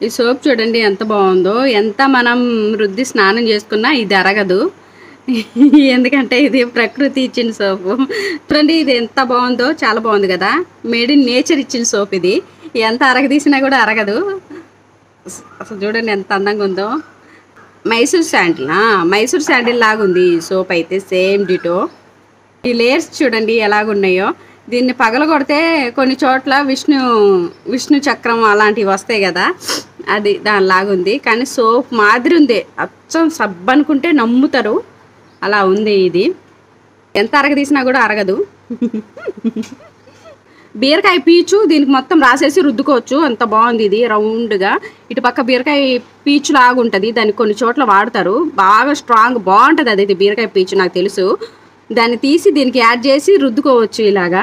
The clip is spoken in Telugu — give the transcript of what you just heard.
ఈ సోప్ చూడండి ఎంత బాగుందో. ఎంత మనం రుద్ది స్నానం చేసుకున్నా ఇది అరగదు. ఎందుకంటే ఇది ప్రకృతి ఇచ్చిన సోపు. చూడండి ఇది ఎంత బాగుందో, చాలా బాగుంది కదా. మేడ్ ఇన్ నేచర్ ఇచ్చిన సోప్ ఇది. ఎంత అరగదీసినా కూడా అరగదు. అసలు చూడండి ఎంత అందంగా ఉందో. మైసూర్ శాండిల్ లాగా ఉంది ఈ సోప్ అయితే, సేమ్ డిటో. ఈ లేయర్స్ చూడండి ఎలాగున్నాయో. దీన్ని పగలగొడితే కొన్ని చోట్ల విష్ణు చక్రం అలాంటివి వస్తాయి కదా, అది దానిలాగుంది. కానీ సోప్ మాదిరి ఉంది, అచ్చం సబ్బు అనుకుంటే నమ్ముతారు అలా ఉంది ఇది. ఎంత అరగదీసినా కూడా అరగదు. బీరకాయ పీచు దీనికి మొత్తం రాసేసి రుద్దుకోవచ్చు, అంత బాగుంది ఇది. రౌండ్గా ఇటు పక్క బీరకాయ పీచు లాగా ఉంటుంది, దాన్ని కొన్ని చోట్ల వాడతారు. బాగా స్ట్రాంగ్ బాగుంటుంది అది బీరకాయ పీచు, నాకు తెలుసు. దాన్ని తీసి దీనికి యాడ్ చేసి రుద్దుకోవచ్చు ఇలాగా.